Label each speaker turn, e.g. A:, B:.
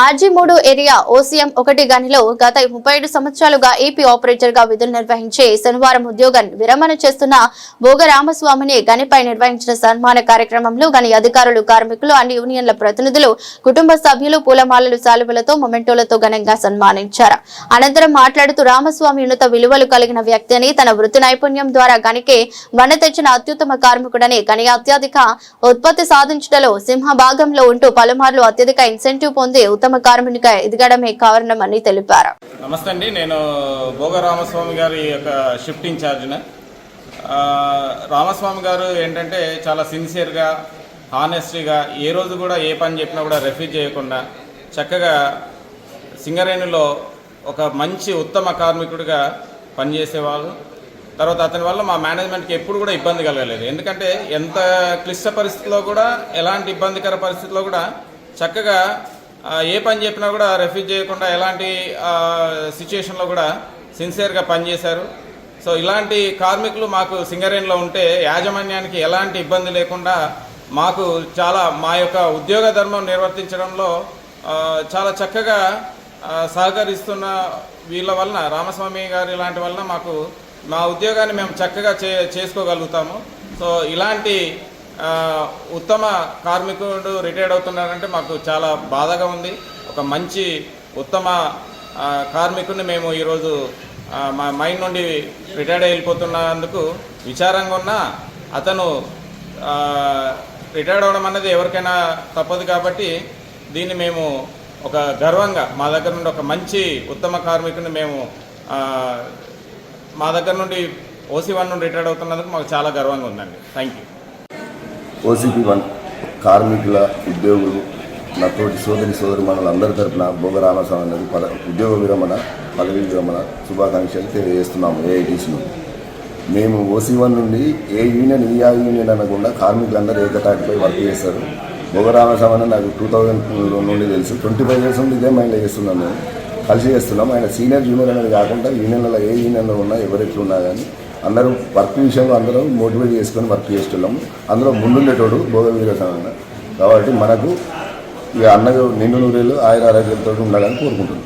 A: ఆర్జీ3 area OCM 1 గనిలో గత 37 సంవత్సరాలుగా AP operator గా విధులు నిర్వహించే శనివారం ఉద్యోగ విరమణ చేస్తున్న భోగ రామస్వామిని గనిపై నిర్వహించిన సన్మాన కార్యక్రమంలో గని అధికారులు, కార్మికులు, అన్ని యూనియన్ల ప్రతినిధులు, కుటుంబ సభ్యులు పూలమాలలు, శాలువలతో, మొమెంటోలతో ఘనంగా సన్మానించారు. అనంతరం మాట్లాడుతూ రామస్వామి ఉన్నత విలువలు కలిగిన వ్యక్తి అని, తన వృత్తి నైపుణ్యం ద్వారా గనికి వన తెచ్చిన అత్యుత్తమ కార్మికుడని, గని అత్యధిక ఉత్పత్తి సాధించడంలో సింహభాగంలో ఉంటూ పలుమార్లు అత్యధిక ఇన్సెంటివ్ పొంది ఉత్తమ కార్మికునిగా ఎదగడమే కారణమని తెలిపారు.
B: నమస్తే అండి, నేను భోగ రామస్వామి గారి యొక్క షిఫ్ట్ ఇన్ఛార్జ్ని. రామస్వామి గారు ఏంటంటే చాలా సిన్సియర్గా, హానెస్టీగా, ఏ రోజు కూడా ఏ పని చెప్పినా కూడా రెఫ్యూజ్ చేయకుండా చక్కగా సింగరేణిలో ఒక మంచి ఉత్తమ కార్మికుడిగా పనిచేసేవాళ్ళు. తర్వాత అతని వల్ల మా మేనేజ్మెంట్కి ఎప్పుడు కూడా ఇబ్బంది కలగలేదు. ఎందుకంటే ఎంత క్లిష్ట పరిస్థితిలో కూడా, ఎలాంటి ఇబ్బందికర పరిస్థితిలో కూడా చక్కగా ఏ పని చెప్పినా కూడా రెఫ్యూజ్ చేయకుండా, ఎలాంటి సిచ్యుయేషన్లో కూడా సిన్సియర్గా పనిచేశారు. సో ఇలాంటి కార్మికులు మాకు సింగరేణిలో ఉంటే యాజమాన్యానికి ఎలాంటి ఇబ్బంది లేకుండా మాకు చాలా మా యొక్క ఉద్యోగ ధర్మం నిర్వర్తించడంలో చాలా చక్కగా సహకరిస్తున్న వీళ్ళ వలన, రామస్వామి గారి ఇలాంటి వలన మాకు మా ఉద్యోగాన్ని మేము చక్కగా చేసుకోగలుగుతాము. సో ఇలాంటి ఉత్తమ కార్మికుడు రిటైర్డ్ అవుతున్నారంటే మాకు చాలా బాధగా ఉంది. ఒక మంచి ఉత్తమ కార్మికుడిని మేము ఈరోజు మా మైండ్ నుండి రిటైర్డ్ అయిపోతున్నందుకు విచారంగా ఉన్నా, అతను రిటైర్డ్ అవ్వడం అనేది ఎవరికైనా తప్పదు. కాబట్టి దీన్ని మేము ఒక గర్వంగా, మా దగ్గర నుండి ఒక మంచి ఉత్తమ కార్మికుడిని మేము మా దగ్గర నుండి OC1 నుండి రిటైర్డ్ అవుతున్నందుకు మాకు చాలా గర్వంగా ఉందండి. Thank you.
C: OCP1 కార్మికుల, ఉద్యోగులు, నా తోటి సోదరిమణులు అందరి తరఫున భోగ రామస్వామి గారికి ఉద్యోగ విరమణ, పదవీ విరమణ శుభాకాంక్షలు తెలియజేస్తున్నాము. AITC నుండి మేము OC1 నుండి ఏ యూనియన్ అనకుండా కార్మికులందరూ ఏకతాటిపై వర్క్ చేస్తారు. భోగ రామస్వామి నాకు 2000 నుండి తెలుసు. 25 years నుండి ఇదే మైండ్లో చేస్తున్నాం. మేము కలిసి చేస్తున్నాం. ఆయన సీనియర్ జూనియర్ అనేది కాకుండా యూనియన్లలో ఏ యూనియన్లో ఉన్నా, ఎవరెట్లున్నా కానీ అందరూ వర్క్ విషయంలో అందరూ మోటివేట్ చేసుకొని వర్క్ చేస్తున్నాము. అందులో ముందుండేటోడు భోగ వీరస్వామి. కాబట్టి మనకు ఇక అన్నగా నిండు నూరేళ్ళు ఆయుర ఆరోగ్యంతో ఉండాలని కోరుకుంటున్నాం.